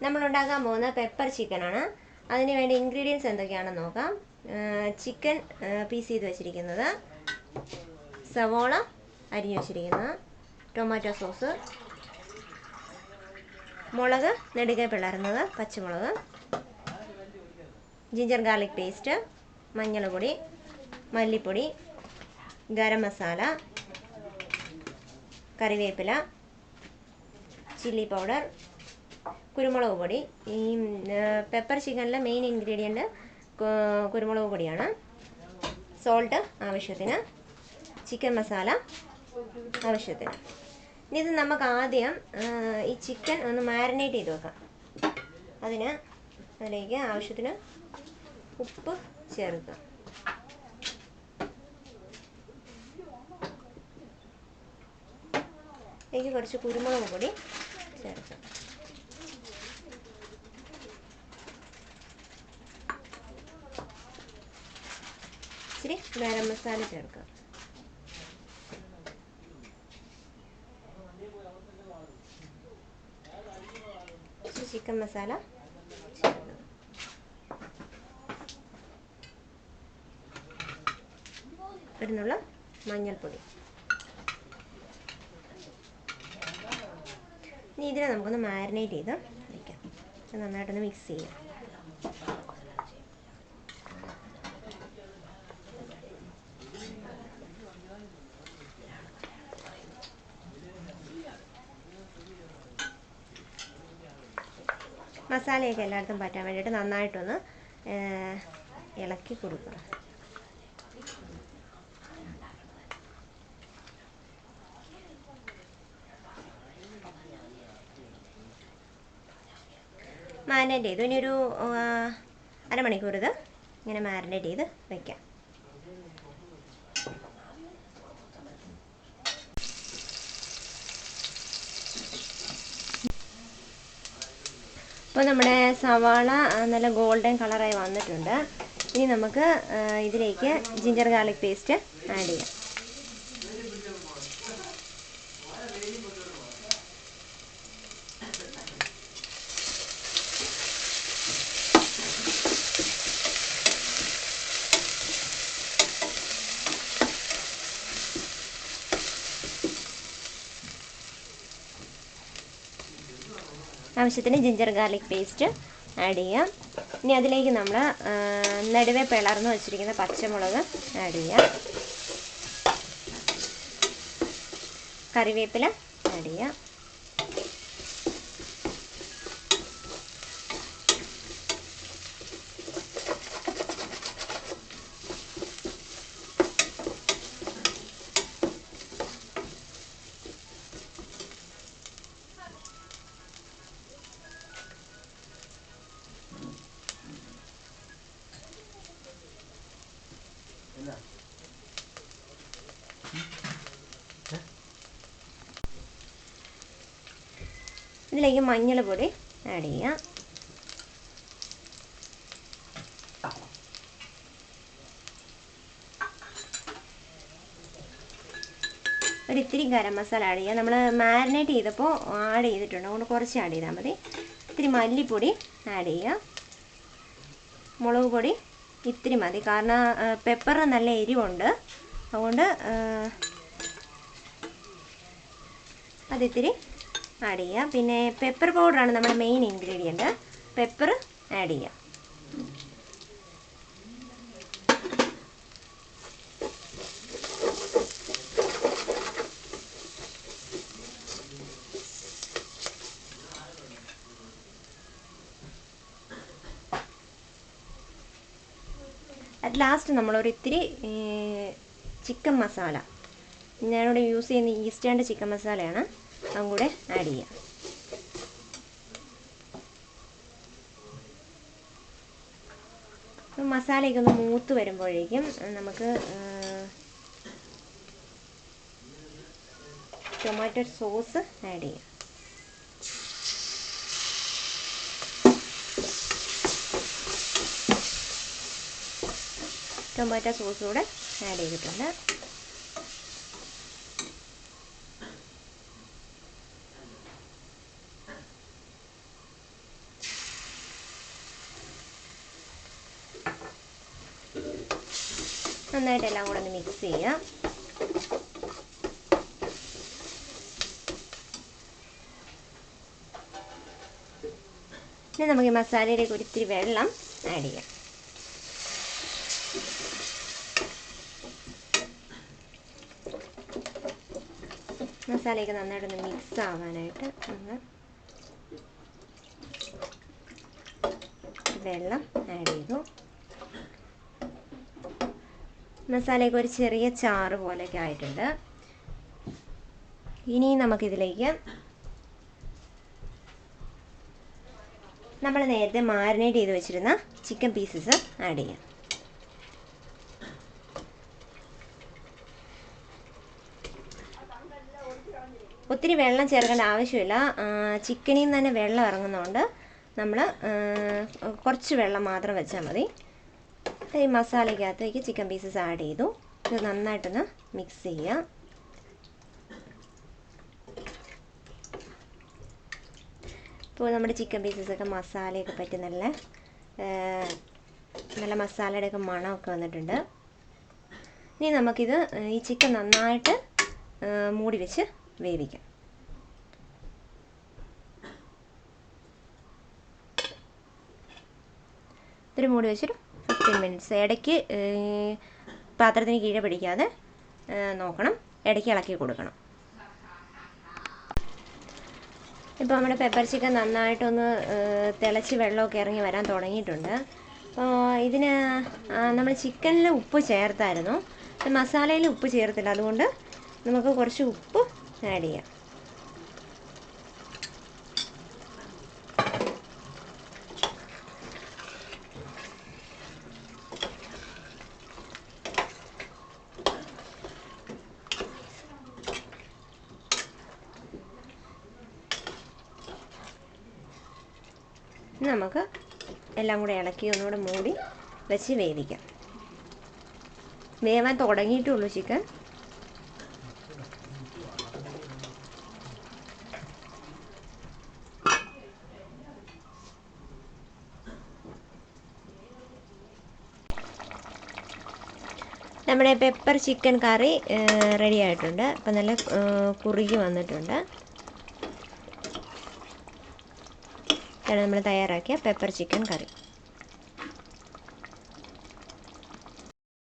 നമ്മൾ ഉണ്ടാക്കാൻ പോകുന്ന പെപ്പർ ചിക്കനാണ്. അതിന് വേണ്ട ഇൻഗ്രീഡിയൻസ് എന്തൊക്കെയാണെന്ന് നോക്കാം. ചിക്കൻ പീസ് ചെയ്ത് വെച്ചിരിക്കുന്നത്, സവോള അരിഞ്ഞു വെച്ചിരിക്കുന്നത്, ടൊമാറ്റോ സോസ്, മുളക് നെടുകെ പിളർന്നത്, പച്ചമുളക്, ജിഞ്ചർ ഗാർലിക് പേസ്റ്റ്, മഞ്ഞൾപ്പൊടി, മല്ലിപ്പൊടി, ഗരം മസാല, കറിവേപ്പില, ചില്ലി പൗഡർ, കുരുമുളക് പൊടി. ഈ പെപ്പർ ചിക്കനിലെ മെയിൻ ഇൻഗ്രീഡിയൻറ്റ് കുരുമുളക് പൊടിയാണ്. സോൾട്ട് ആവശ്യത്തിന്, ചിക്കൻ മസാല ആവശ്യത്തിന്. ഇനി ഇത് നമുക്ക് ആദ്യം ഈ ചിക്കൻ ഒന്ന് മാരിനേറ്റ് ചെയ്ത് വെക്കാം. അതിലേക്ക് ആവശ്യത്തിന് ഉപ്പ് ചേർക്കുക. ഇതിലേക്ക് കുറച്ച് കുരുമുളക് പൊടി ചേർക്കുക. ഇച്ചിരി ഗരം മസാല ചേർക്കുക. ചിക്കൻ മസാല ചേർക്കുക. ഒരു മഞ്ഞൾപ്പൊടി. ഇനി ഇതിനെ നമുക്കൊന്ന് മാരിനേറ്റ് ചെയ്ത് വയ്ക്കാം. നന്നായിട്ടൊന്ന് മിക്സ് ചെയ്യാം. മസാലയൊക്കെ എല്ലായിടത്തും പറ്റാൻ വേണ്ടിയിട്ട് നന്നായിട്ടൊന്ന് ഇളക്കി കൊടുക്കുക. മാരിനേറ്റ് ചെയ്തു. ഇനി ഒരു അരമണിക്കൂർ ഇത് ഇങ്ങനെ മാരിനേറ്റ് ചെയ്ത് വയ്ക്കാം. അപ്പോൾ നമ്മുടെ സവാള നല്ല ഗോൾഡൻ കളറായി വന്നിട്ടുണ്ട്. ഇനി നമുക്ക് ഇതിലേക്ക് ജിഞ്ചർ ഗാർലിക് പേസ്റ്റ് ആഡ് ചെയ്യാം. ആവശ്യത്തിന് ജിഞ്ചർ ഗാർലിക് പേസ്റ്റ് ആഡ് ചെയ്യാം. ഇനി അതിലേക്ക് നമ്മൾ നടുവെ പിളർന്ന് വെച്ചിരിക്കുന്ന പച്ചമുളക് ആഡ് ചെയ്യാം. കറിവേപ്പില ആഡ് ചെയ്യാം. ഇതിലേക്ക് മഞ്ഞൾപ്പൊടി ആഡ് ചെയ്യാം. ഒരിത്തിരി ഗരം മസാല ആഡ് ചെയ്യാം. നമ്മൾ മാരിനേറ്റ് ചെയ്തപ്പോൾ ആഡ് ചെയ്തിട്ടുണ്ട്, അതുകൊണ്ട് കുറച്ച് ആഡ് ചെയ്താൽ മതി. ഇത്തിരി മല്ലിപ്പൊടി ആഡ് ചെയ്യുക. മുളക് പൊടി ഇത്തിരി മതി, കാരണം പെപ്പർ നല്ല എരിവുണ്ട്, അതുകൊണ്ട് അതിത്തിരി ആഡ് ചെയ്യാം. പിന്നെ പെപ്പർ പൗഡറാണ് നമ്മുടെ മെയിൻ ഇൻഗ്രീഡിയൻറ്റ്. പെപ്പർ ആഡ് ചെയ്യാം. അറ്റ് ലാസ്റ്റ് നമ്മളൊരിത്തിരി ചിക്കൻ മസാല, ഞാനിവിടെ യൂസ് ചെയ്യുന്ന ഈസ്റ്റേണിൻ്റെ ചിക്കൻ മസാലയാണ്, അതും കൂടെ ആഡ് ചെയ്യാം. മസാലയൊക്കെ ഒന്ന് മൂത്ത് വരുമ്പോഴേക്കും നമുക്ക് ടൊമാറ്റോ സോസ് ആഡ് ചെയ്യാം. ടൊമാറ്റോ സോസ് കൂടെ ആഡ് ചെയ്തിട്ടുണ്ട്. നന്നായിട്ട് എല്ലാം കൂടെ ഒന്ന് മിക്സ് ചെയ്യാം. ഇനി നമുക്ക് ഈ മസാലയിലേക്ക് ഒരിത്തിരി വെള്ളം ആഡ് ചെയ്യാം. മസാലയൊക്കെ നന്നായിട്ടൊന്ന് മിക്സ് ആവാനായിട്ട് നമ്മൾ വെള്ളം ആഡ് ചെയ്തു. മസാലയൊക്കെ ഒരു ചെറിയ ചാറ് പോലെയൊക്കെ ആയിട്ടുണ്ട്. ഇനി നമുക്കിതിലേക്ക് നമ്മൾ നേരത്തെ മാരിനേറ്റ് ചെയ്ത് വെച്ചിരുന്ന ചിക്കൻ പീസസ് ആഡ് ചെയ്യാം. ഒത്തിരി വെള്ളം ചേർക്കേണ്ട ആവശ്യമില്ല. ചിക്കനിൽ നിന്ന് തന്നെ വെള്ളം ഇറങ്ങുന്നതുകൊണ്ട് നമ്മൾ കുറച്ച് വെള്ളം മാത്രം വെച്ചാൽ മതി. ഈ മസാലയ്ക്കകത്തേക്ക് ചിക്കൻ പീസസ് ആഡ് ചെയ്തു. ഇത് നന്നായിട്ടൊന്ന് മിക്സ് ചെയ്യാം. ഇപ്പോൾ നമ്മുടെ ചിക്കൻ പീസസൊക്കെ മസാലയൊക്കെ പറ്റി നല്ല മസാലയുടെയൊക്കെ മണമൊക്കെ വന്നിട്ടുണ്ട്. ഇനി നമുക്കിത് ഈ ചിക്കൻ നന്നായിട്ട് മൂടി വെച്ച് വേവിക്കാം. ഇത്തിരി മൂടി വെച്ചൊരു 15 മിനിറ്റ്സ്. ഇടയ്ക്ക് പാത്രത്തിന് കീഴെ പിടിക്കാതെ നോക്കണം, ഇടയ്ക്ക് ഇളക്കി കൊടുക്കണം. ഇപ്പോൾ നമ്മുടെ പെപ്പർ ചിക്കൻ നന്നായിട്ടൊന്ന് തിളച്ച് വെള്ളമൊക്കെ ഇറങ്ങി വരാൻ തുടങ്ങിയിട്ടുണ്ട്. അപ്പോൾ ഇതിന് നമ്മൾ ചിക്കനിൽ ഉപ്പ് ചേർത്തായിരുന്നു, മസാലയിൽ ഉപ്പ് ചേർത്തില്ല. അതുകൊണ്ട് നമുക്ക് കുറച്ച് ഉപ്പ് ആഡ് ചെയ്യാം. നമുക്ക് എല്ലാം കൂടെ ഇളക്കി ഒന്നുകൂടെ മൂടി വെച്ച് വേവിക്കാം. വേവാൻ തുടങ്ങിയിട്ടുള്ളൂ ചിക്കൻ. നമ്മുടെ പെപ്പർ ചിക്കൻ കറി റെഡി ആയിട്ടുണ്ട്. അപ്പം നല്ല കുറുകി വന്നിട്ടുണ്ട്. ഇതാണ് നമ്മൾ തയ്യാറാക്കിയ പെപ്പർ ചിക്കൻ കറി.